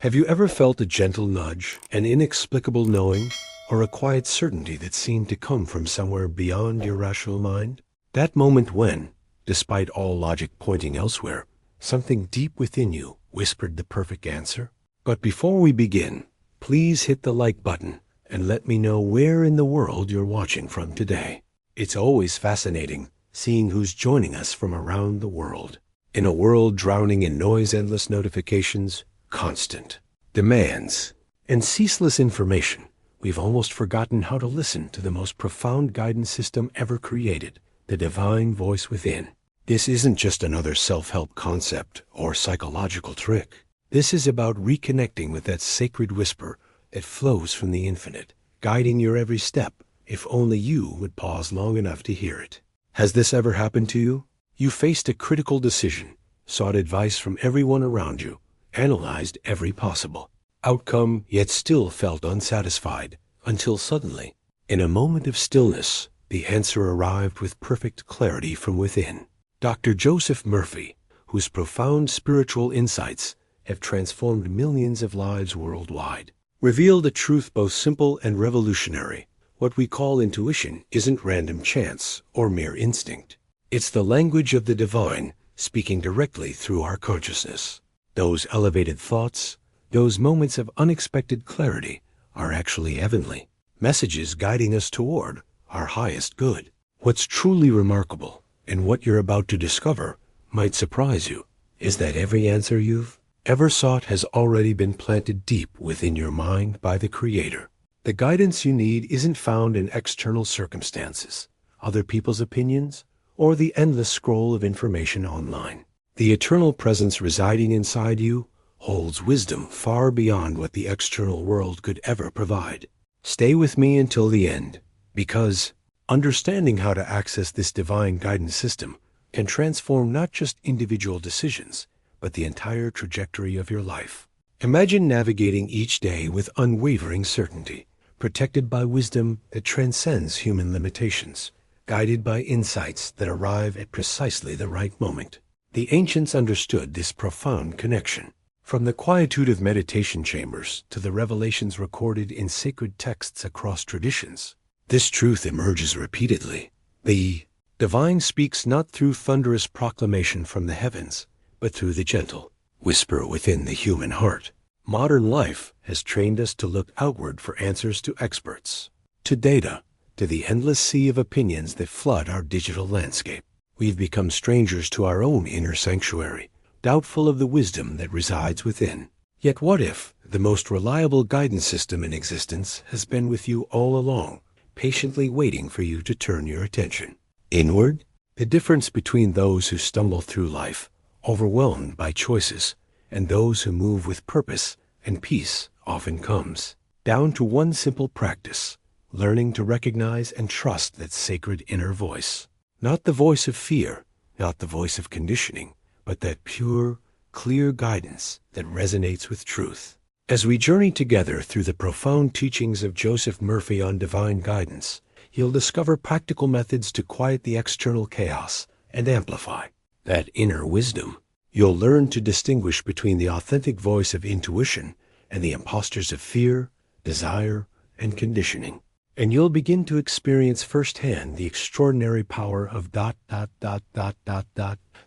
Have you ever felt a gentle nudge, an inexplicable knowing, or a quiet certainty that seemed to come from somewhere beyond your rational mind? That moment when, despite all logic pointing elsewhere, something deep within you whispered the perfect answer? But before we begin, please hit the like button and let me know where in the world you're watching from today. It's always fascinating seeing who's joining us from around the world. In a world drowning in noise, endless notifications, constant demands, and ceaseless information, we've almost forgotten how to listen to the most profound guidance system ever created, the divine voice within. This isn't just another self-help concept or psychological trick. This is about reconnecting with that sacred whisper that flows from the infinite, guiding your every step, if only you would pause long enough to hear it. Has this ever happened to you? You faced a critical decision, sought advice from everyone around you, analyzed every possible outcome, yet still felt unsatisfied, until suddenly, in a moment of stillness, the answer arrived with perfect clarity from within. Dr. Joseph Murphy, whose profound spiritual insights have transformed millions of lives worldwide, revealed a truth both simple and revolutionary. What we call intuition isn't random chance or mere instinct. It's the language of the divine speaking directly through our consciousness. Those elevated thoughts, those moments of unexpected clarity, are actually heavenly messages guiding us toward our highest good. What's truly remarkable, and what you're about to discover might surprise you, is that every answer you've ever sought has already been planted deep within your mind by the Creator. The guidance you need isn't found in external circumstances, other people's opinions, or the endless scroll of information online. The eternal presence residing inside you holds wisdom far beyond what the external world could ever provide. Stay with me until the end, because understanding how to access this divine guidance system can transform not just individual decisions, but the entire trajectory of your life. Imagine navigating each day with unwavering certainty, protected by wisdom that transcends human limitations, guided by insights that arrive at precisely the right moment. The ancients understood this profound connection. From the quietude of meditation chambers to the revelations recorded in sacred texts across traditions, this truth emerges repeatedly. The divine speaks not through thunderous proclamation from the heavens, but through the gentle whisper within the human heart. Modern life has trained us to look outward for answers to experts, to data, to the endless sea of opinions that flood our digital landscape. We've become strangers to our own inner sanctuary, doubtful of the wisdom that resides within. Yet what if the most reliable guidance system in existence has been with you all along, patiently waiting for you to turn your attention inward? The difference between those who stumble through life, overwhelmed by choices, and those who move with purpose and peace often comes down to one simple practice: learning to recognize and trust that sacred inner voice. Not the voice of fear, not the voice of conditioning, but that pure, clear guidance that resonates with truth. As we journey together through the profound teachings of Joseph Murphy on divine guidance, you'll discover practical methods to quiet the external chaos and amplify that inner wisdom. You'll learn to distinguish between the authentic voice of intuition and the imposters of fear, desire, and conditioning. And you'll begin to experience firsthand the extraordinary power of the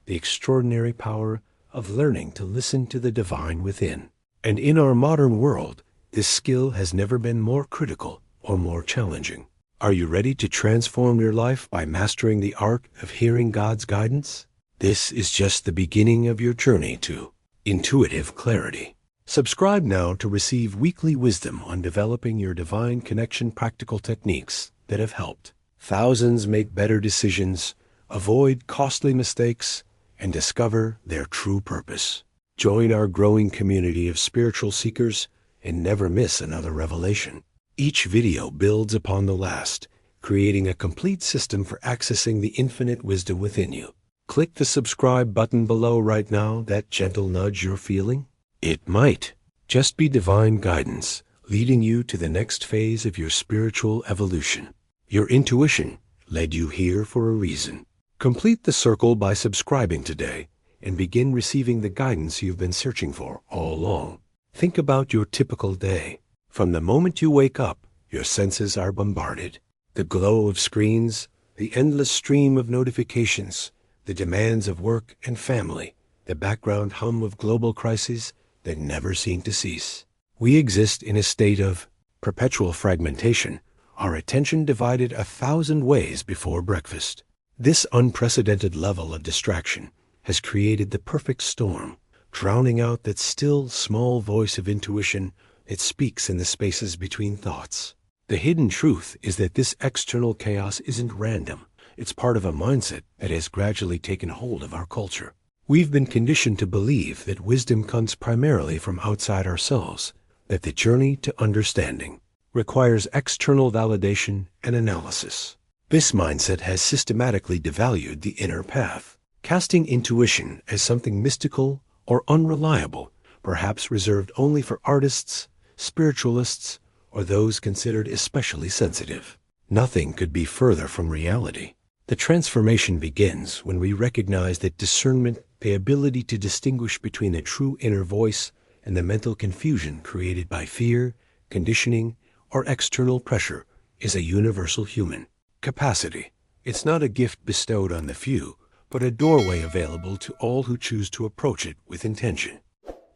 extraordinary power of learning to listen to the divine within. And in our modern world, this skill has never been more critical or more challenging. Are you ready to transform your life by mastering the art of hearing God's guidance? This is just the beginning of your journey to intuitive clarity. Subscribe now to receive weekly wisdom on developing your divine connection practical techniques that have helped thousands make better decisions, avoid costly mistakes, and discover their true purpose. Join our growing community of spiritual seekers and never miss another revelation. Each video builds upon the last, creating a complete system for accessing the infinite wisdom within you. Click the subscribe button below right now. That gentle nudge you're feeling? It might just be divine guidance leading you to the next phase of your spiritual evolution. Your intuition led you here for a reason. Complete the circle by subscribing today and begin receiving the guidance you've been searching for all along. Think about your typical day. From the moment you wake up, your senses are bombarded. The glow of screens, the endless stream of notifications, the demands of work and family, the background hum of global crises that never seem to cease. We exist in a state of perpetual fragmentation, our attention divided 1,000 ways before breakfast. This unprecedented level of distraction has created the perfect storm, drowning out that still, small voice of intuition that speaks in the spaces between thoughts. The hidden truth is that this external chaos isn't random. It's part of a mindset that has gradually taken hold of our culture. We've been conditioned to believe that wisdom comes primarily from outside ourselves, that the journey to understanding requires external validation and analysis. This mindset has systematically devalued the inner path, casting intuition as something mystical or unreliable, perhaps reserved only for artists, spiritualists, or those considered especially sensitive. Nothing could be further from reality. The transformation begins when we recognize that discernment, the ability to distinguish between a true inner voice and the mental confusion created by fear, conditioning, or external pressure, is a universal human capacity. It's not a gift bestowed on the few, but a doorway available to all who choose to approach it with intention.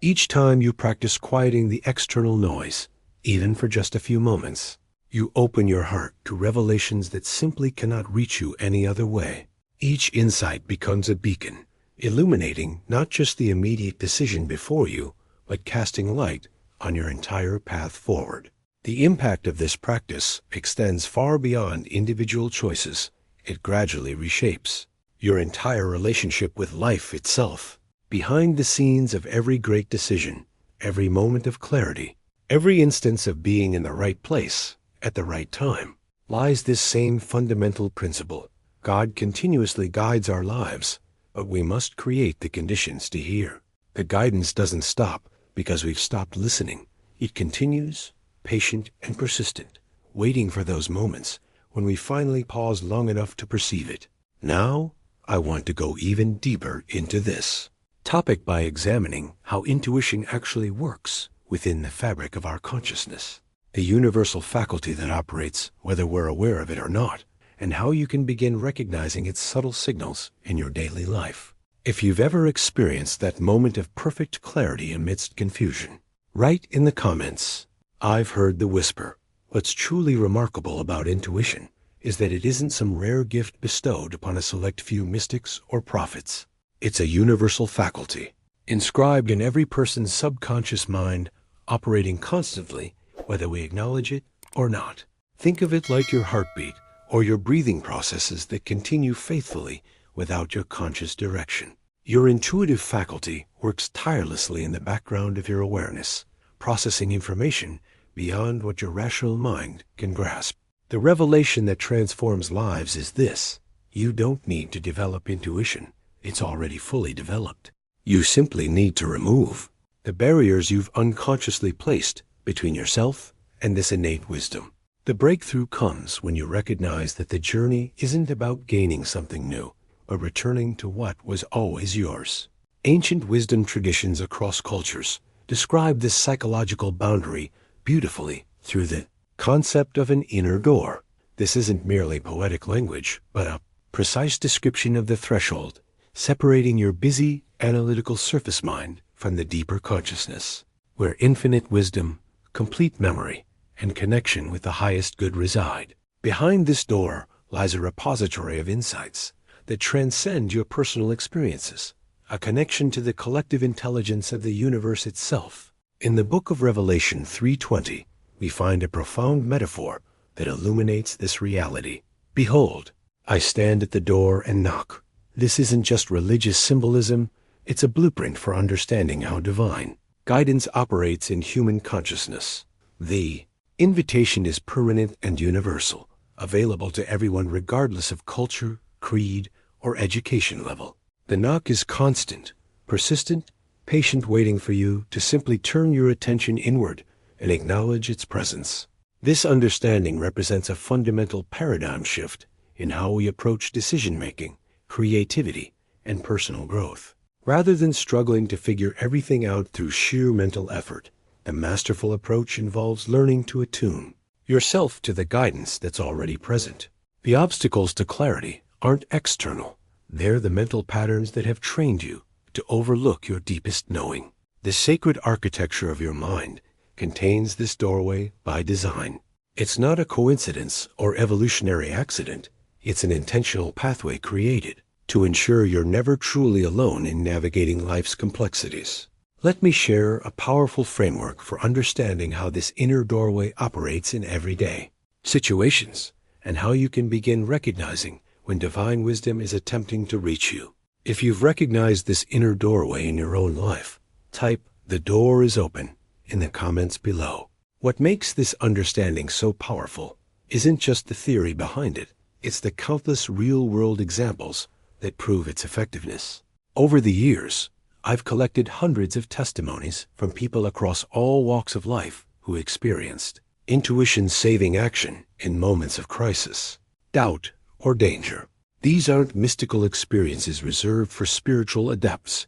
Each time you practice quieting the external noise, even for just a few moments, you open your heart to revelations that simply cannot reach you any other way. Each insight becomes a beacon, illuminating not just the immediate decision before you, but casting light on your entire path forward. The impact of this practice extends far beyond individual choices. It gradually reshapes your entire relationship with life itself. Behind the scenes of every great decision, every moment of clarity, every instance of being in the right place at the right time, lies this same fundamental principle. God continuously guides our lives, but we must create the conditions to hear. The guidance doesn't stop because we've stopped listening. It continues, patient and persistent, waiting for those moments when we finally pause long enough to perceive it. Now, I want to go even deeper into this topic by examining how intuition actually works within the fabric of our consciousness, the universal faculty that operates whether we're aware of it or not, and how you can begin recognizing its subtle signals in your daily life. If you've ever experienced that moment of perfect clarity amidst confusion, write in the comments, "I've heard the whisper." What's truly remarkable about intuition is that it isn't some rare gift bestowed upon a select few mystics or prophets. It's a universal faculty, inscribed in every person's subconscious mind, operating constantly, whether we acknowledge it or not. Think of it like your heartbeat or your breathing processes that continue faithfully without your conscious direction. Your intuitive faculty works tirelessly in the background of your awareness, processing information beyond what your rational mind can grasp. The revelation that transforms lives is this: you don't need to develop intuition. It's already fully developed. You simply need to remove the barriers you've unconsciously placed between yourself and this innate wisdom. The breakthrough comes when you recognize that the journey isn't about gaining something new, but returning to what was always yours. Ancient wisdom traditions across cultures describe this psychological boundary beautifully through the concept of an inner door. This isn't merely poetic language, but a precise description of the threshold separating your busy, analytical surface mind from the deeper consciousness, where infinite wisdom, complete memory, and connection with the highest good reside. Behind this door lies a repository of insights that transcend your personal experiences, a connection to the collective intelligence of the universe itself. In the book of Revelation 3:20, we find a profound metaphor that illuminates this reality. "Behold, I stand at the door and knock." This isn't just religious symbolism, it's a blueprint for understanding how divine guidance operates in human consciousness. The invitation is permanent and universal, available to everyone regardless of culture, creed, or education level. The knock is constant, persistent, patient, waiting for you to simply turn your attention inward and acknowledge its presence. This understanding represents a fundamental paradigm shift in how we approach decision-making, creativity, and personal growth. Rather than struggling to figure everything out through sheer mental effort, The masterful approach involves learning to attune yourself to the guidance that's already present. The obstacles to clarity aren't external. They're the mental patterns that have trained you to overlook your deepest knowing. The sacred architecture of your mind contains this doorway by design. It's not a coincidence or evolutionary accident. It's an intentional pathway created to ensure you're never truly alone in navigating life's complexities. Let me share a powerful framework for understanding how this inner doorway operates in everyday situations and how you can begin recognizing when divine wisdom is attempting to reach you. If you've recognized this inner doorway in your own life, type "the door is open" in the comments below. What makes this understanding so powerful isn't just the theory behind it, it's the countless real-world examples that prove its effectiveness. Over the years, I've collected hundreds of testimonies from people across all walks of life who experienced intuition-saving action in moments of crisis, doubt, or danger. These aren't mystical experiences reserved for spiritual adepts.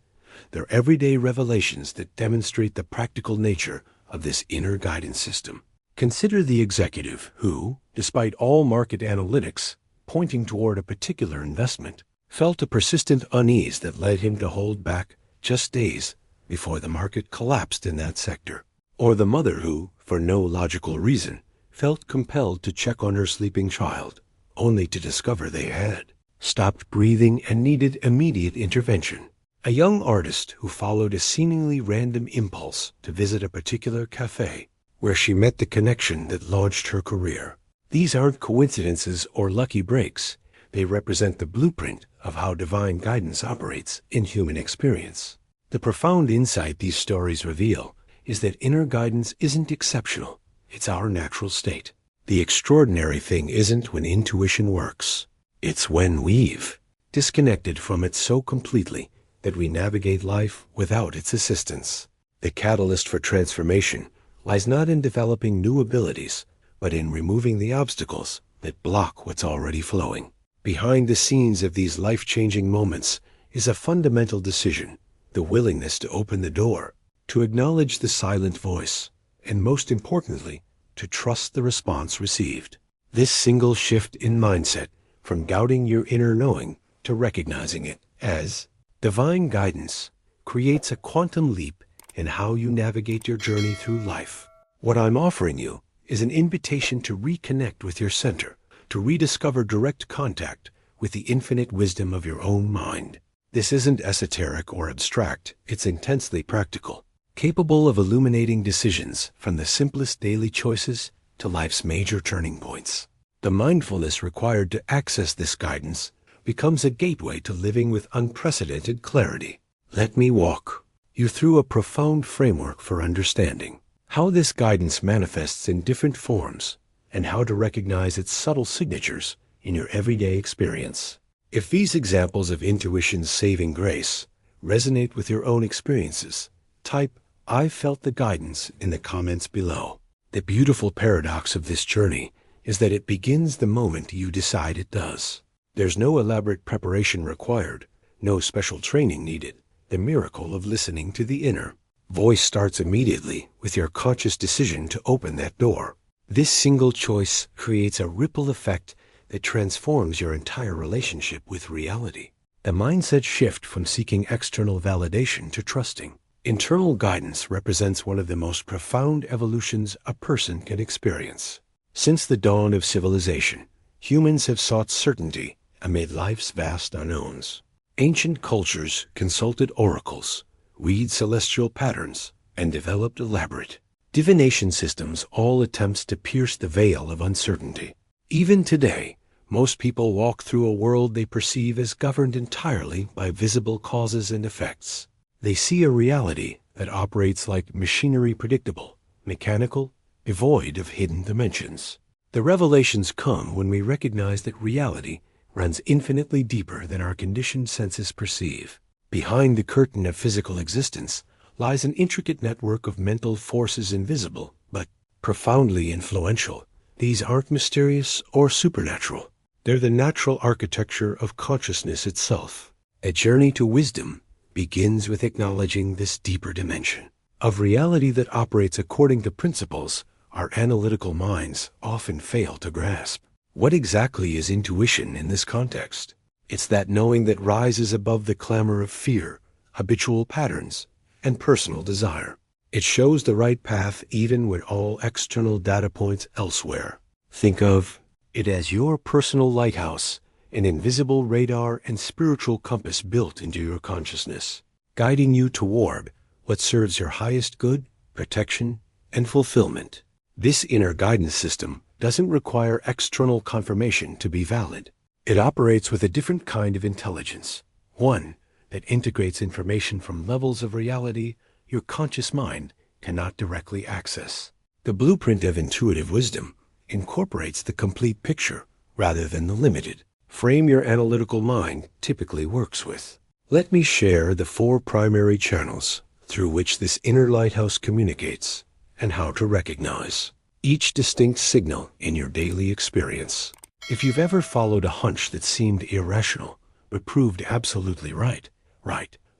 They're everyday revelations that demonstrate the practical nature of this inner guidance system. Consider the executive who, despite all market analytics pointing toward a particular investment, felt a persistent unease that led him to hold back just days before the market collapsed in that sector. Or the mother who, for no logical reason, felt compelled to check on her sleeping child, only to discover they had stopped breathing and needed immediate intervention. A young artist who followed a seemingly random impulse to visit a particular cafe, where she met the connection that launched her career. These aren't coincidences or lucky breaks. They represent the blueprint of how divine guidance operates in human experience. The profound insight these stories reveal is that inner guidance isn't exceptional. It's our natural state. The extraordinary thing isn't when intuition works. It's when we've disconnected from it so completely that we navigate life without its assistance. The catalyst for transformation lies not in developing new abilities, but in removing the obstacles that block what's already flowing. Behind the scenes of these life-changing moments is a fundamental decision, the willingness to open the door, to acknowledge the silent voice, and most importantly, to trust the response received. This single shift in mindset, from doubting your inner knowing to recognizing it as divine guidance, creates a quantum leap in how you navigate your journey through life. What I'm offering you is an invitation to reconnect with your center, to rediscover direct contact with the infinite wisdom of your own mind. This isn't esoteric or abstract, it's intensely practical, capable of illuminating decisions from the simplest daily choices to life's major turning points. The mindfulness required to access this guidance becomes a gateway to living with unprecedented clarity. Let me walk you through a profound framework for understanding how this guidance manifests in different forms and how to recognize its subtle signatures in your everyday experience. If these examples of intuition's saving grace resonate with your own experiences, type "I felt the guidance" in the comments below. The beautiful paradox of this journey is that it begins the moment you decide it does. There's no elaborate preparation required, no special training needed. The miracle of listening to the inner voice starts immediately with your conscious decision to open that door. This single choice creates a ripple effect that transforms your entire relationship with reality. The mindset shift from seeking external validation to trusting internal guidance represents one of the most profound evolutions a person can experience. Since the dawn of civilization, humans have sought certainty amid life's vast unknowns. Ancient cultures consulted oracles, read celestial patterns, and developed elaborate divination systems, all attempts to pierce the veil of uncertainty. Even today, most people walk through a world they perceive as governed entirely by visible causes and effects. They see a reality that operates like machinery, predictable, mechanical, devoid of hidden dimensions. The revelations come when we recognize that reality runs infinitely deeper than our conditioned senses perceive. Behind the curtain of physical existence lies an intricate network of mental forces, invisible but profoundly influential. These aren't mysterious or supernatural. They're the natural architecture of consciousness itself. A journey to wisdom begins with acknowledging this deeper dimension. of reality that operates according to principles our analytical minds often fail to grasp. What exactly is intuition in this context? It's that knowing that rises above the clamor of fear, habitual patterns, and personal desire. It shows the right path even when all external data points elsewhere. Think of it as your personal lighthouse, an invisible radar and spiritual compass built into your consciousness, guiding you toward what serves your highest good, protection, and fulfillment. This inner guidance system doesn't require external confirmation to be valid. It operates with a different kind of intelligence, one that integrates information from levels of reality your conscious mind cannot directly access. The blueprint of intuitive wisdom incorporates the complete picture rather than the limited frame your analytical mind typically works with. Let me share the 4 primary channels through which this inner lighthouse communicates and how to recognize each distinct signal in your daily experience. If you've ever followed a hunch that seemed irrational but proved absolutely right,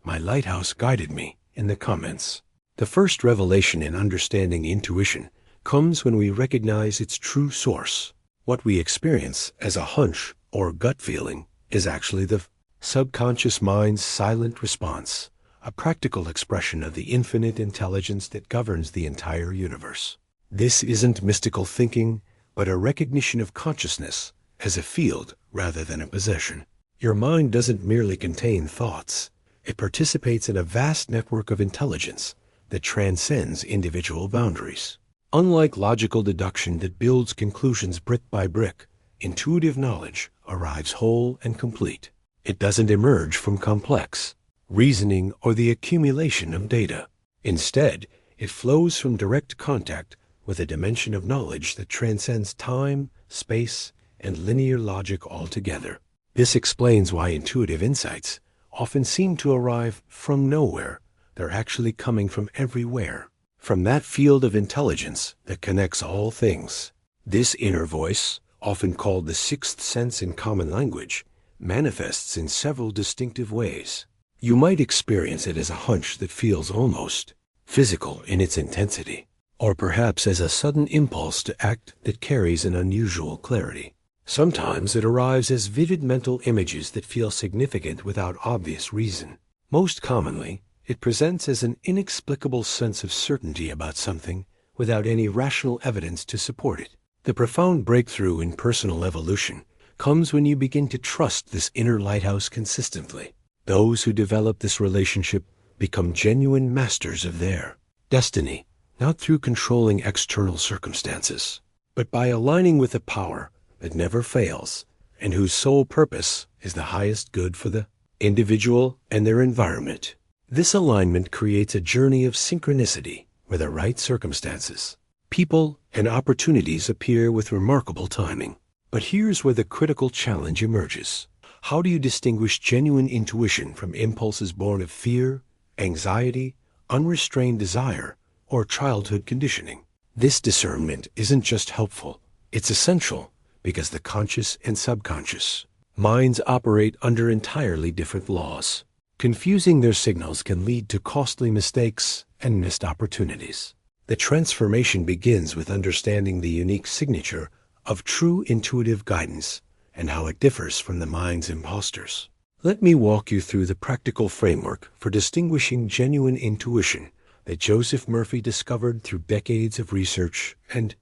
my lighthouse guided me in the comments. The first revelation in understanding intuition comes when we recognize its true source. What we experience as a hunch or gut feeling is actually the subconscious mind's silent response, a practical expression of the infinite intelligence that governs the entire universe. This isn't mystical thinking, but a recognition of consciousness as a field rather than a possession. Your mind doesn't merely contain thoughts. It participates in a vast network of intelligence that transcends individual boundaries. Unlike logical deduction that builds conclusions brick by brick, intuitive knowledge arrives whole and complete. It doesn't emerge from complex reasoning or the accumulation of data. Instead, it flows from direct contact with a dimension of knowledge that transcends time, space, and linear logic altogether. This explains why intuitive insights often seem to arrive from nowhere. They're actually coming from everywhere, from that field of intelligence that connects all things. This inner voice, often called the sixth sense in common language, manifests in several distinctive ways. You might experience it as a hunch that feels almost physical in its intensity, or perhaps as a sudden impulse to act that carries an unusual clarity. Sometimes it arrives as vivid mental images that feel significant without obvious reason. Most commonly, it presents as an inexplicable sense of certainty about something without any rational evidence to support it. The profound breakthrough in personal evolution comes when you begin to trust this inner lighthouse consistently. Those who develop this relationship become genuine masters of their destiny, not through controlling external circumstances, but by aligning with a power that never fails and whose sole purpose is the highest good for the individual and their environment. This alignment creates a journey of synchronicity where the right circumstances, people, and opportunities appear with remarkable timing. But here's where the critical challenge emerges. How do you distinguish genuine intuition from impulses born of fear, anxiety, unrestrained desire, or childhood conditioning? This discernment isn't just helpful, it's essential, because the conscious and subconscious minds operate under entirely different laws. Confusing their signals can lead to costly mistakes and missed opportunities. The transformation begins with understanding the unique signature of true intuitive guidance and how it differs from the mind's imposters. Let me walk you through the practical framework for distinguishing genuine intuition that Joseph Murphy discovered through decades of research and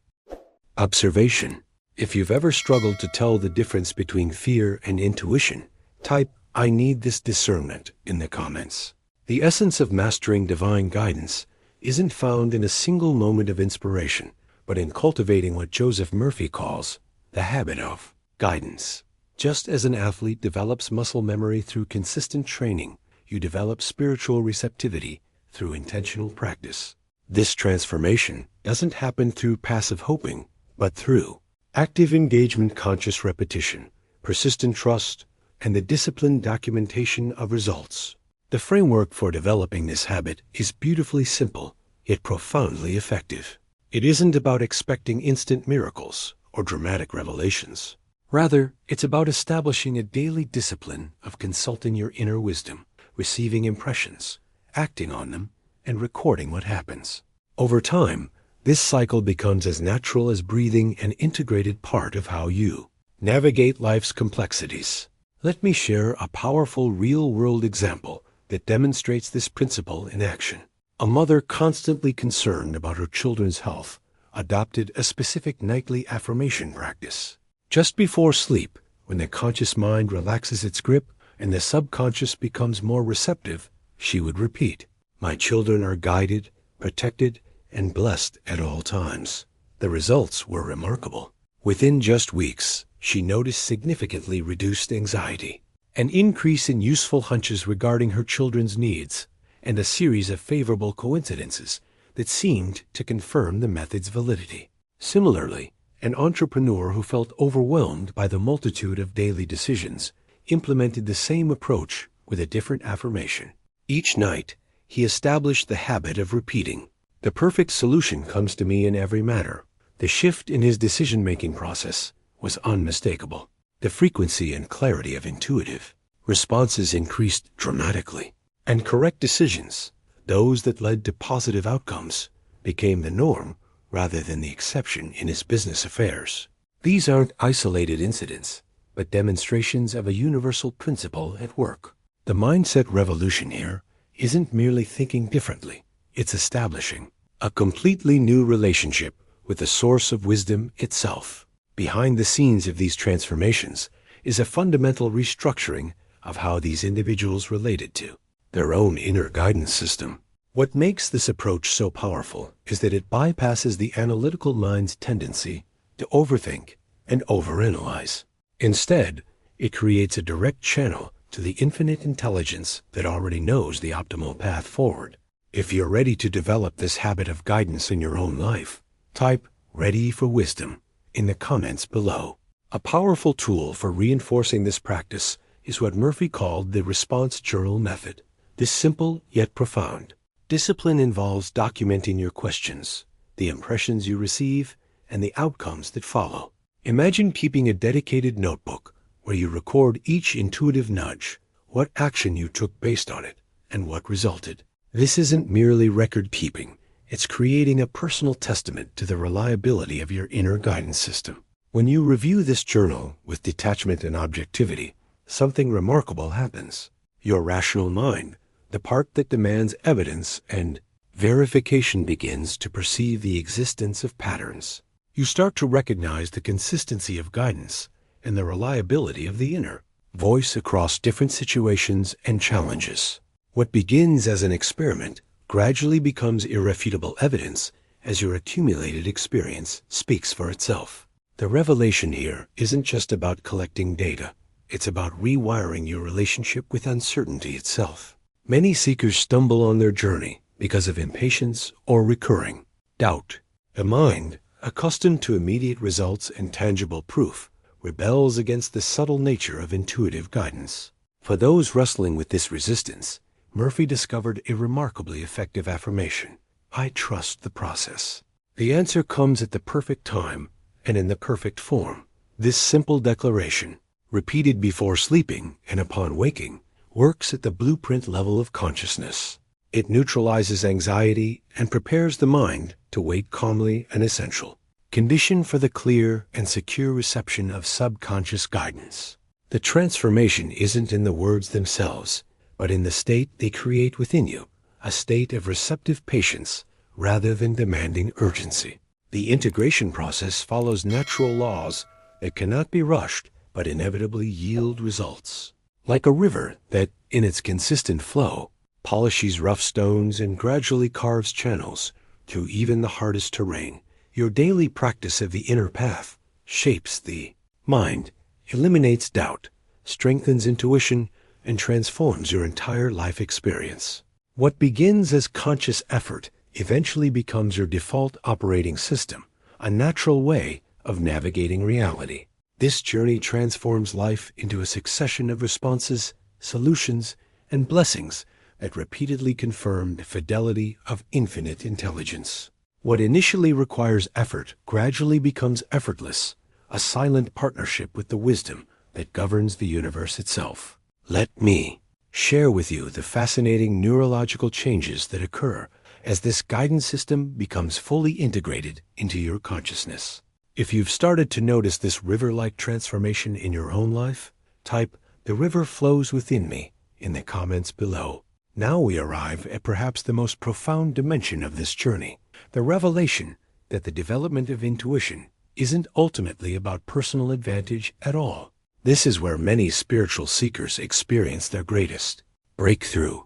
observation. If you've ever struggled to tell the difference between fear and intuition, type "I need this discernment" in the comments. The essence of mastering divine guidance isn't found in a single moment of inspiration, but in cultivating what Joseph Murphy calls the habit of guidance. Just as an athlete develops muscle memory through consistent training, you develop spiritual receptivity through intentional practice. This transformation doesn't happen through passive hoping, but through active engagement, conscious repetition, persistent trust, and the disciplined documentation of results. The framework for developing this habit is beautifully simple, yet profoundly effective. It isn't about expecting instant miracles or dramatic revelations. Rather, it's about establishing a daily discipline of consulting your inner wisdom, receiving impressions, acting on them, and recording what happens. Over time, this cycle becomes as natural as breathing, an integrated part of how you navigate life's complexities. Let me share a powerful real-world example that demonstrates this principle in action. A mother constantly concerned about her children's health adopted a specific nightly affirmation practice. Just before sleep, when the conscious mind relaxes its grip and the subconscious becomes more receptive, she would repeat, "My children are guided, protected, and blessed at all times." The results were remarkable. Within just weeks, she noticed significantly reduced anxiety, an increase in useful hunches regarding her children's needs, and a series of favorable coincidences that seemed to confirm the method's validity. Similarly, an entrepreneur who felt overwhelmed by the multitude of daily decisions implemented the same approach with a different affirmation. Each night, he established the habit of repeating, "The perfect solution comes to me in every matter." The shift in his decision-making process was unmistakable. The frequency and clarity of intuitive responses increased dramatically, and correct decisions, those that led to positive outcomes, became the norm rather than the exception in his business affairs. These aren't isolated incidents, but demonstrations of a universal principle at work. The mindset revolution here isn't merely thinking differently, it's establishing a completely new relationship with the source of wisdom itself. Behind the scenes of these transformations is a fundamental restructuring of how these individuals related to their own inner guidance system. What makes this approach so powerful is that it bypasses the analytical mind's tendency to overthink and overanalyze. Instead, it creates a direct channel to the infinite intelligence that already knows the optimal path forward. If you're ready to develop this habit of guidance in your own life, type "Ready for Wisdom" in the comments below. A powerful tool for reinforcing this practice is what Murphy called the response journal method. This simple yet profound discipline involves documenting your questions, the impressions you receive, and the outcomes that follow. Imagine keeping a dedicated notebook where you record each intuitive nudge, what action you took based on it, and what resulted. This isn't merely record keeping. It's creating a personal testament to the reliability of your inner guidance system. When you review this journal with detachment and objectivity, something remarkable happens. Your rational mind, the part that demands evidence and verification, begins to perceive the existence of patterns. You start to recognize the consistency of guidance and the reliability of the inner voice across different situations and challenges. What begins as an experiment gradually becomes irrefutable evidence as your accumulated experience speaks for itself. The revelation here isn't just about collecting data. It's about rewiring your relationship with uncertainty itself. Many seekers stumble on their journey because of impatience or recurring doubt. The mind, accustomed to immediate results and tangible proof, rebels against the subtle nature of intuitive guidance. For those wrestling with this resistance, Murphy discovered a remarkably effective affirmation: "I trust the process." The answer comes at the perfect time and in the perfect form. This simple declaration, repeated before sleeping and upon waking, works at the blueprint level of consciousness. It neutralizes anxiety and prepares the mind to wait calmly, an essential condition for the clear and secure reception of subconscious guidance. The transformation isn't in the words themselves, but in the state they create within you, a state of receptive patience rather than demanding urgency. The integration process follows natural laws that cannot be rushed but inevitably yield results. Like a river that, in its consistent flow, polishes rough stones and gradually carves channels through even the hardest terrain, your daily practice of the inner path shapes the mind, eliminates doubt, strengthens intuition, and transforms your entire life experience. What begins as conscious effort eventually becomes your default operating system, a natural way of navigating reality. This journey transforms life into a succession of responses, solutions, and blessings that repeatedly confirm the fidelity of infinite intelligence. What initially requires effort gradually becomes effortless, a silent partnership with the wisdom that governs the universe itself. Let me share with you the fascinating neurological changes that occur as this guidance system becomes fully integrated into your consciousness. If you've started to notice this river-like transformation in your own life, type "the river flows within me" in the comments below. Now we arrive at perhaps the most profound dimension of this journey, the revelation that the development of intuition isn't ultimately about personal advantage at all. This is where many spiritual seekers experience their greatest breakthrough.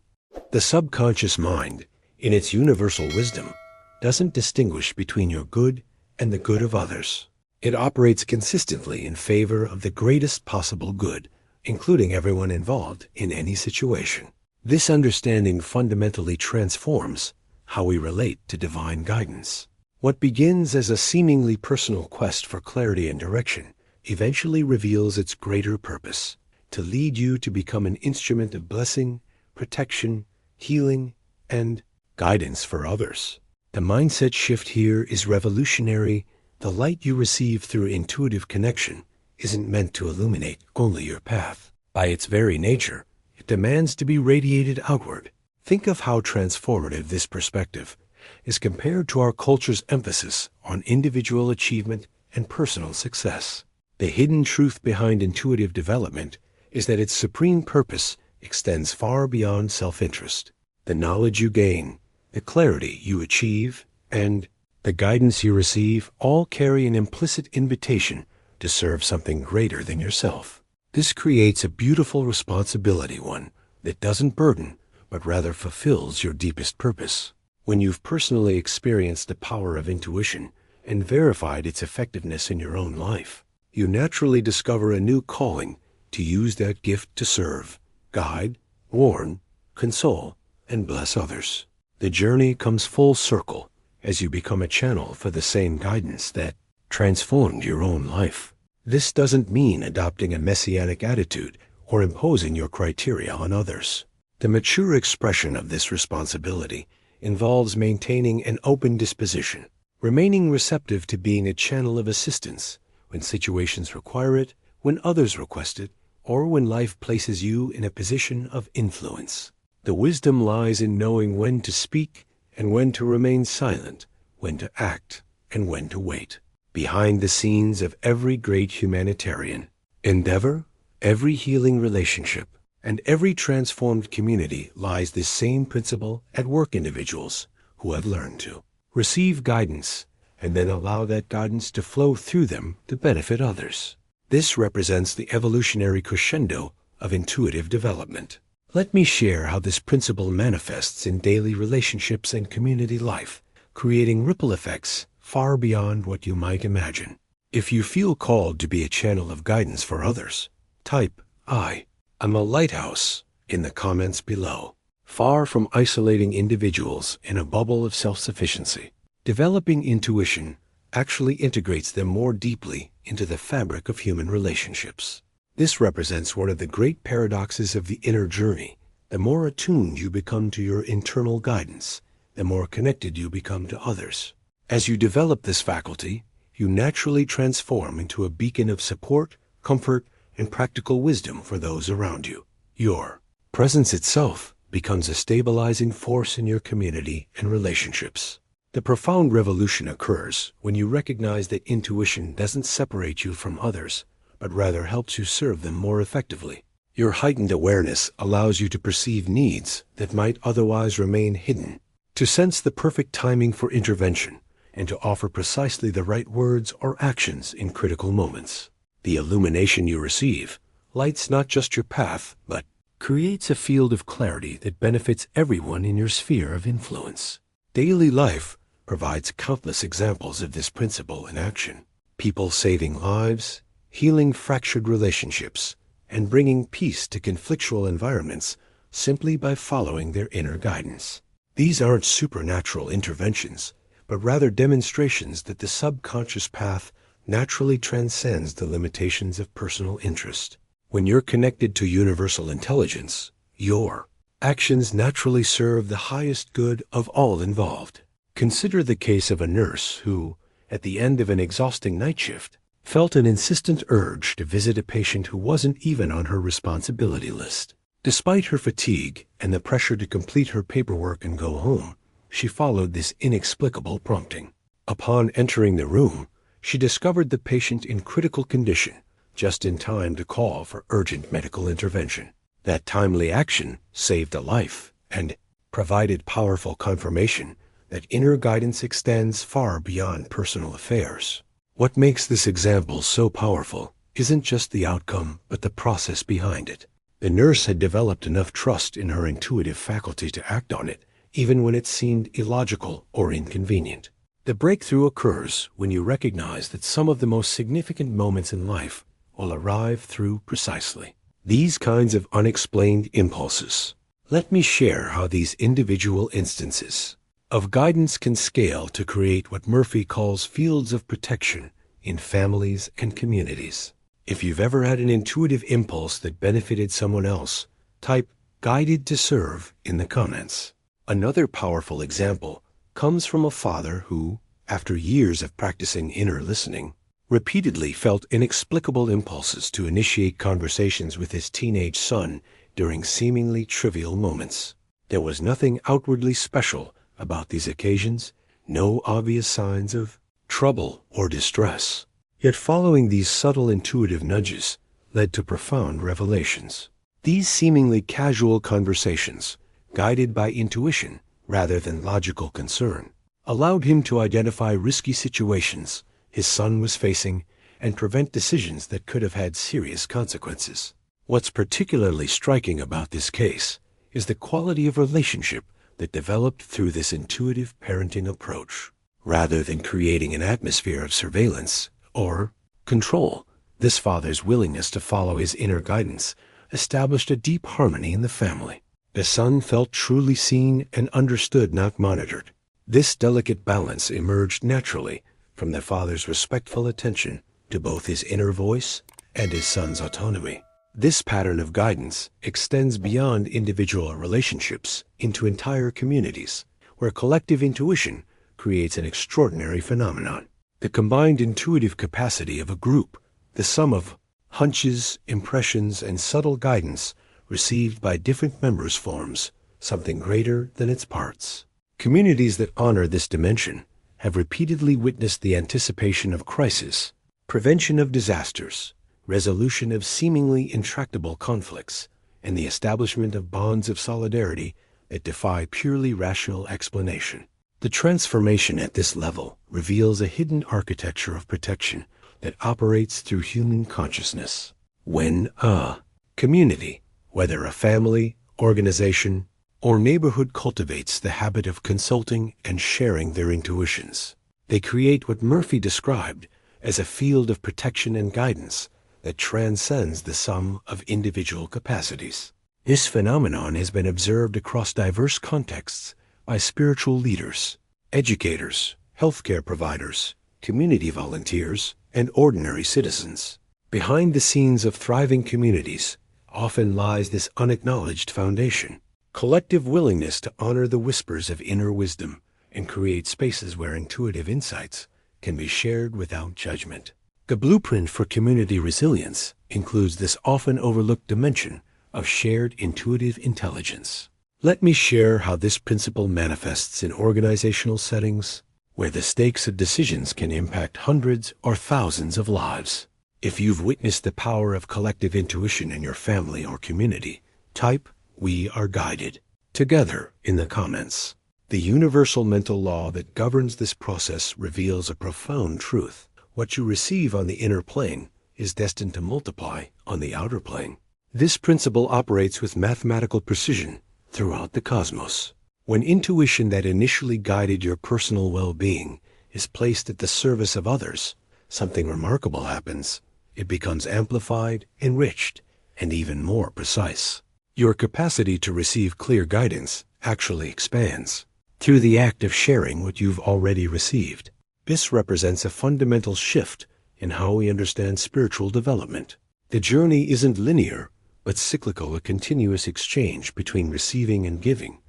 The subconscious mind, in its universal wisdom, doesn't distinguish between your good and the good of others. It operates consistently in favor of the greatest possible good, including everyone involved in any situation. This understanding fundamentally transforms how we relate to divine guidance. What begins as a seemingly personal quest for clarity and direction eventually reveals its greater purpose, to lead you to become an instrument of blessing, protection, healing, and guidance for others. The mindset shift here is revolutionary. The light you receive through intuitive connection isn't meant to illuminate only your path. By its very nature, it demands to be radiated outward. Think of how transformative this perspective is compared to our culture's emphasis on individual achievement and personal success. The hidden truth behind intuitive development is that its supreme purpose extends far beyond self-interest. The knowledge you gain, the clarity you achieve, and the guidance you receive all carry an implicit invitation to serve something greater than yourself. This creates a beautiful responsibility, one that doesn't burden, but rather fulfills your deepest purpose. When you've personally experienced the power of intuition and verified its effectiveness in your own life, you naturally discover a new calling to use that gift to serve, guide, warn, console, and bless others. The journey comes full circle as you become a channel for the same guidance that transformed your own life. This doesn't mean adopting a messianic attitude or imposing your criteria on others. The mature expression of this responsibility involves maintaining an open disposition, remaining receptive to being a channel of assistance when situations require it, when others request it, or when life places you in a position of influence. The wisdom lies in knowing when to speak and when to remain silent, when to act and when to wait. Behind the scenes of every great humanitarian endeavor, every healing relationship, and every transformed community lies this same principle at work: individuals who have learned to receive guidance and then allow that guidance to flow through them to benefit others. This represents the evolutionary crescendo of intuitive development. Let me share how this principle manifests in daily relationships and community life, creating ripple effects far beyond what you might imagine. If you feel called to be a channel of guidance for others, type "I'm a lighthouse" in the comments below. Far from isolating individuals in a bubble of self-sufficiency, developing intuition actually integrates them more deeply into the fabric of human relationships. This represents one of the great paradoxes of the inner journey. The more attuned you become to your internal guidance, the more connected you become to others. As you develop this faculty, you naturally transform into a beacon of support, comfort, and practical wisdom for those around you. Your presence itself becomes a stabilizing force in your community and relationships. The profound revolution occurs when you recognize that intuition doesn't separate you from others, but rather helps you serve them more effectively. Your heightened awareness allows you to perceive needs that might otherwise remain hidden, to sense the perfect timing for intervention, and to offer precisely the right words or actions in critical moments. The illumination you receive lights not just your path, but creates a field of clarity that benefits everyone in your sphere of influence. Daily life provides countless examples of this principle in action. People saving lives, healing fractured relationships, and bringing peace to conflictual environments simply by following their inner guidance. These aren't supernatural interventions, but rather demonstrations that the subconscious path naturally transcends the limitations of personal interest. When you're connected to universal intelligence, your actions naturally serve the highest good of all involved. Consider the case of a nurse who, at the end of an exhausting night shift, felt an insistent urge to visit a patient who wasn't even on her responsibility list. Despite her fatigue and the pressure to complete her paperwork and go home, she followed this inexplicable prompting. Upon entering the room, she discovered the patient in critical condition, just in time to call for urgent medical intervention. That timely action saved a life and provided powerful confirmation that inner guidance extends far beyond personal affairs. What makes this example so powerful isn't just the outcome, but the process behind it. The nurse had developed enough trust in her intuitive faculty to act on it, even when it seemed illogical or inconvenient. The breakthrough occurs when you recognize that some of the most significant moments in life will arrive through precisely these kinds of unexplained impulses. Let me share how these individual instances of guidance can scale to create what Murphy calls fields of protection in families and communities. If you've ever had an intuitive impulse that benefited someone else, type "guided to serve" in the comments. Another powerful example comes from a father who, after years of practicing inner listening, repeatedly felt inexplicable impulses to initiate conversations with his teenage son during seemingly trivial moments. There was nothing outwardly special about these occasions, no obvious signs of trouble or distress. Yet following these subtle intuitive nudges led to profound revelations. These seemingly casual conversations, guided by intuition rather than logical concern, allowed him to identify risky situations his son was facing and prevent decisions that could have had serious consequences. What's particularly striking about this case is the quality of relationship that developed through this intuitive parenting approach. Rather than creating an atmosphere of surveillance or control, this father's willingness to follow his inner guidance established a deep harmony in the family. The son felt truly seen and understood, not monitored. This delicate balance emerged naturally from the father's respectful attention to both his inner voice and his son's autonomy. This pattern of guidance extends beyond individual relationships into entire communities, where collective intuition creates an extraordinary phenomenon. The combined intuitive capacity of a group, the sum of hunches, impressions, and subtle guidance received by different members, forms something greater than its parts. Communities that honor this dimension have repeatedly witnessed the anticipation of crisis, prevention of disasters, resolution of seemingly intractable conflicts, and the establishment of bonds of solidarity that defy purely rational explanation. The transformation at this level reveals a hidden architecture of protection that operates through human consciousness. When a community, whether a family, organization, or neighborhood, cultivates the habit of consulting and sharing their intuitions, they create what Murphy described as a field of protection and guidance that transcends the sum of individual capacities. This phenomenon has been observed across diverse contexts by spiritual leaders, educators, healthcare providers, community volunteers, and ordinary citizens. Behind the scenes of thriving communities often lies this unacknowledged foundation: collective willingness to honor the whispers of inner wisdom and create spaces where intuitive insights can be shared without judgment. The blueprint for community resilience includes this often overlooked dimension of shared intuitive intelligence. Let me share how this principle manifests in organizational settings where the stakes of decisions can impact hundreds or thousands of lives. If you've witnessed the power of collective intuition in your family or community, type "We are guided" together in the comments. The universal mental law that governs this process reveals a profound truth. What you receive on the inner plane is destined to multiply on the outer plane. This principle operates with mathematical precision throughout the cosmos. When intuition that initially guided your personal well-being is placed at the service of others, something remarkable happens. It becomes amplified, enriched, and even more precise. Your capacity to receive clear guidance actually expands through the act of sharing what you've already received. This represents a fundamental shift in how we understand spiritual development. The journey isn't linear, but cyclical, a continuous exchange between receiving and giving,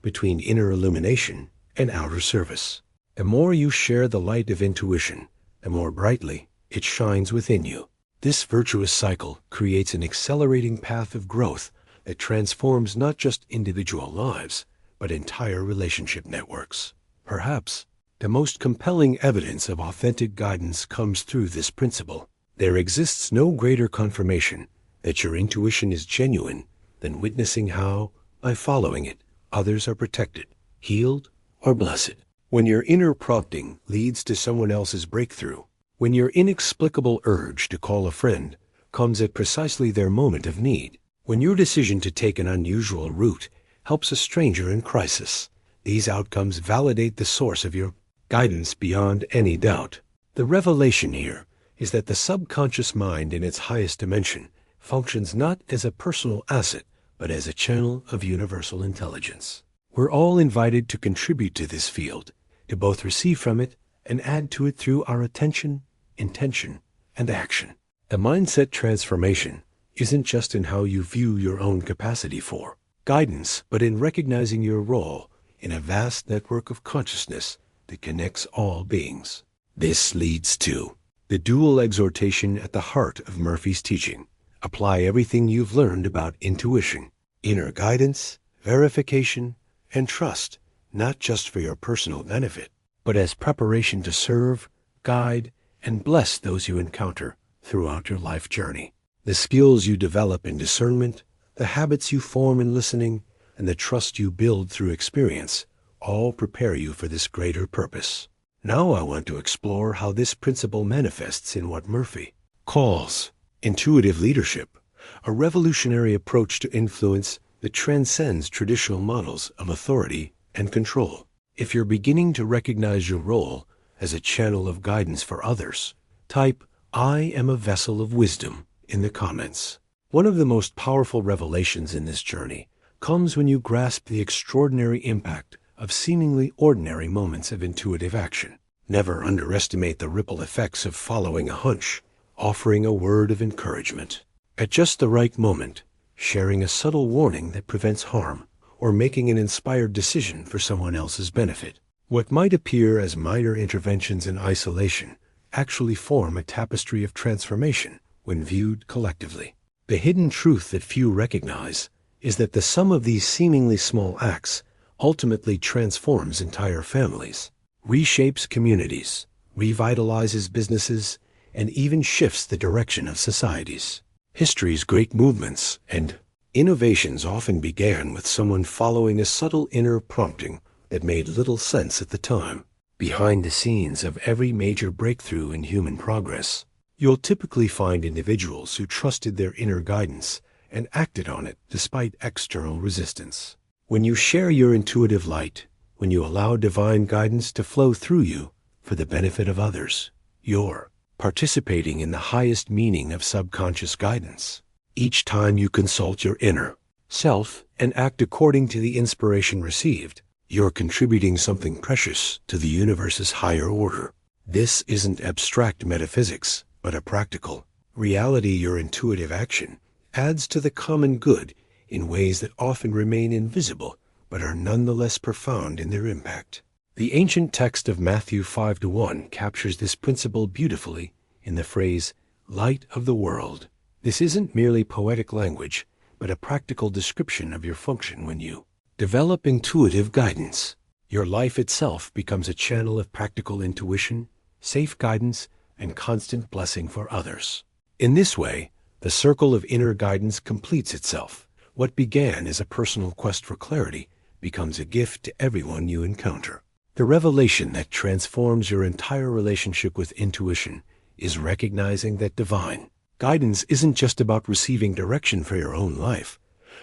between inner illumination and outer service. The more you share the light of intuition, the more brightly it shines within you. This virtuous cycle creates an accelerating path of growth that transforms not just individual lives, but entire relationship networks. Perhaps the most compelling evidence of authentic guidance comes through this principle. There exists no greater confirmation that your intuition is genuine than witnessing how, by following it, others are protected, healed, or blessed. When your inner prompting leads to someone else's breakthrough, when your inexplicable urge to call a friend comes at precisely their moment of need, when your decision to take an unusual route helps a stranger in crisis, these outcomes validate the source of your guidance beyond any doubt. The revelation here is that the subconscious mind in its highest dimension functions not as a personal asset, but as a channel of universal intelligence. We're all invited to contribute to this field, to both receive from it and add to it through our attention, intention, and action. The mindset transformation isn't just in how you view your own capacity for guidance, but in recognizing your role in a vast network of consciousness that connects all beings. This leads to the dual exhortation at the heart of Murphy's teaching. Apply everything you've learned about intuition, inner guidance, verification, and trust, not just for your personal benefit, but as preparation to serve, guide, and bless those you encounter throughout your life journey. The skills you develop in discernment, the habits you form in listening, and the trust you build through experience all prepare you for this greater purpose. Now I want to explore how this principle manifests in what Murphy calls intuitive leadership, a revolutionary approach to influence that transcends traditional models of authority and control. If you're beginning to recognize your role as a channel of guidance for others, type "I am a vessel of wisdom" in the comments. One of the most powerful revelations in this journey comes when you grasp the extraordinary impact of seemingly ordinary moments of intuitive action. Never underestimate the ripple effects of following a hunch, offering a word of encouragement at just the right moment, sharing a subtle warning that prevents harm, or making an inspired decision for someone else's benefit. What might appear as minor interventions in isolation actually form a tapestry of transformation when viewed collectively. The hidden truth that few recognize is that the sum of these seemingly small acts ultimately transforms entire families, reshapes communities, revitalizes businesses, and even shifts the direction of societies. History's great movements and innovations often began with someone following a subtle inner prompting that made little sense at the time. Behind the scenes of every major breakthrough in human progress, you'll typically find individuals who trusted their inner guidance and acted on it despite external resistance. When you share your intuitive light, when you allow divine guidance to flow through you for the benefit of others, you're participating in the highest meaning of subconscious guidance. Each time you consult your inner self and act according to the inspiration received, you're contributing something precious to the universe's higher order. This isn't abstract metaphysics, but a practical reality. Your intuitive action adds to the common good in ways that often remain invisible, but are nonetheless profound in their impact. The ancient text of Matthew 5:1 captures this principle beautifully in the phrase, "light of the world." This isn't merely poetic language, but a practical description of your function when you develop intuitive guidance. Your life itself becomes a channel of practical intuition, safe guidance, and constant blessing for others. In this way, the circle of inner guidance completes itself. What began as a personal quest for clarity becomes a gift to everyone you encounter. The revelation that transforms your entire relationship with intuition is recognizing that divine guidance isn't just about receiving direction for your own life,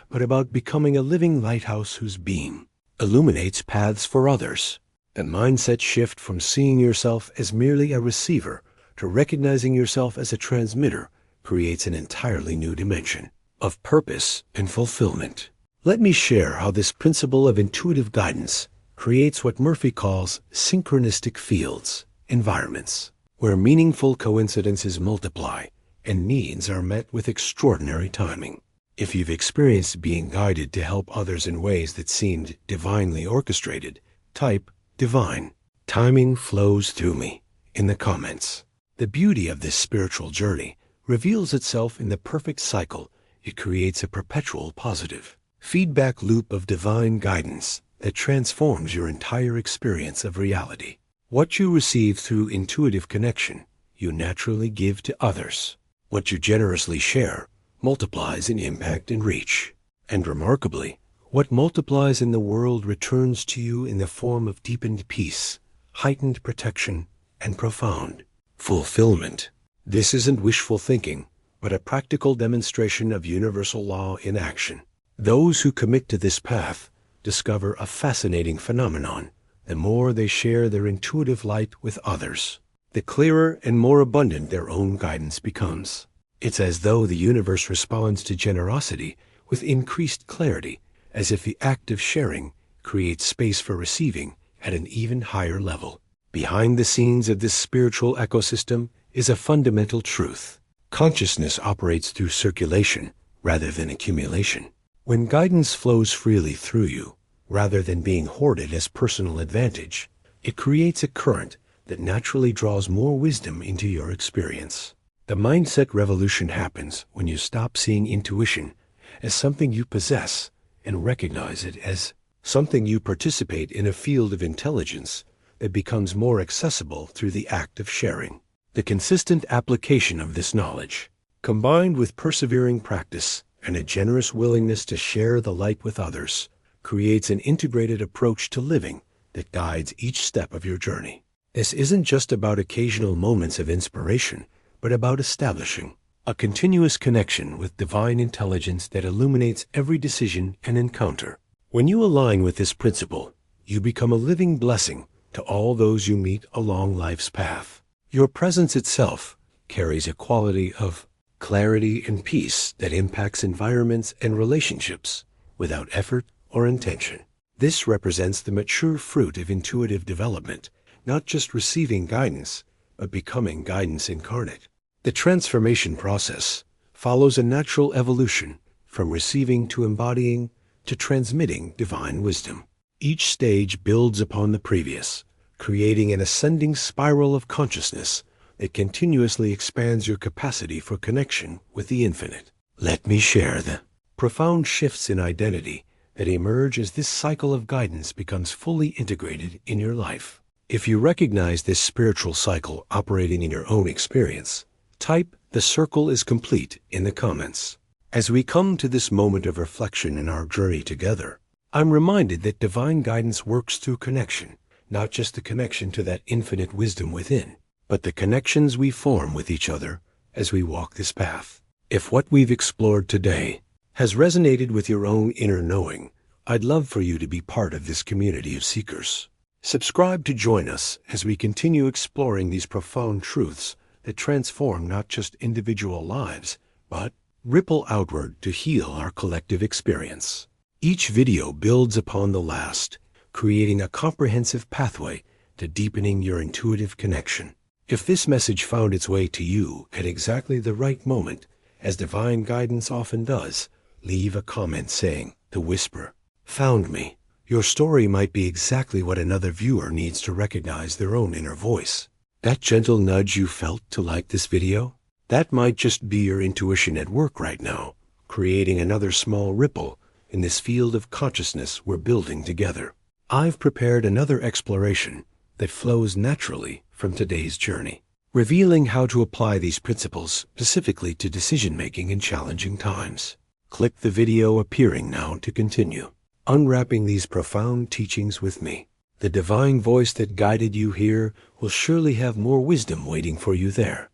but about becoming a living lighthouse whose beam illuminates paths for others. A mindset shift from seeing yourself as merely a receiver to recognizing yourself as a transmitter creates an entirely new dimension of purpose and fulfillment. Let me share how this principle of intuitive guidance creates what Murphy calls synchronistic fields, environments, where meaningful coincidences multiply and needs are met with extraordinary timing. If you've experienced being guided to help others in ways that seemed divinely orchestrated, type "divine timing flows through me" in the comments. The beauty of this spiritual journey reveals itself in the perfect cycle. It creates a perpetual positive feedback loop of divine guidance that transforms your entire experience of reality. What you receive through intuitive connection, you naturally give to others. What you generously share multiplies in impact and reach. And remarkably, what multiplies in the world returns to you in the form of deepened peace, heightened protection, and profound fulfillment. This isn't wishful thinking, but a practical demonstration of universal law in action. Those who commit to this path discover a fascinating phenomenon. The more they share their intuitive light with others, the clearer and more abundant their own guidance becomes. It's as though the universe responds to generosity with increased clarity, as if the act of sharing creates space for receiving at an even higher level. Behind the scenes of this spiritual ecosystem is a fundamental truth. Consciousness operates through circulation rather than accumulation. When guidance flows freely through you, rather than being hoarded as personal advantage, it creates a current that naturally draws more wisdom into your experience. The mindset revolution happens when you stop seeing intuition as something you possess and recognize it as something you participate in, a field of intelligence that becomes more accessible through the act of sharing. The consistent application of this knowledge, combined with persevering practice and a generous willingness to share the light with others, creates an integrated approach to living that guides each step of your journey. This isn't just about occasional moments of inspiration, but about establishing a continuous connection with divine intelligence that illuminates every decision and encounter. When you align with this principle, you become a living blessing to all those you meet along life's path. Your presence itself carries a quality of clarity and peace that impacts environments and relationships without effort or intention. This represents the mature fruit of intuitive development, not just receiving guidance, but becoming guidance incarnate. The transformation process follows a natural evolution from receiving to embodying to transmitting divine wisdom. Each stage builds upon the previous, creating an ascending spiral of consciousness that continuously expands your capacity for connection with the infinite. Let me share the profound shifts in identity that emerge as this cycle of guidance becomes fully integrated in your life. If you recognize this spiritual cycle operating in your own experience, type "the circle is complete" in the comments. As we come to this moment of reflection in our journey together, I'm reminded that divine guidance works through connection, not just the connection to that infinite wisdom within, but the connections we form with each other as we walk this path. If what we've explored today has resonated with your own inner knowing, I'd love for you to be part of this community of seekers. Subscribe to join us as we continue exploring these profound truths that transform not just individual lives, but ripple outward to heal our collective experience. Each video builds upon the last, creating a comprehensive pathway to deepening your intuitive connection. If this message found its way to you at exactly the right moment, as divine guidance often does, leave a comment saying, "The Whisper found me." Your story might be exactly what another viewer needs to recognize their own inner voice. That gentle nudge you felt to like this video? That might just be your intuition at work right now, creating another small ripple in this field of consciousness we're building together. I've prepared another exploration that flows naturally from today's journey, revealing how to apply these principles specifically to decision-making in challenging times. Click the video appearing now to continue unwrapping these profound teachings with me. The divine voice that guided you here will surely have more wisdom waiting for you there.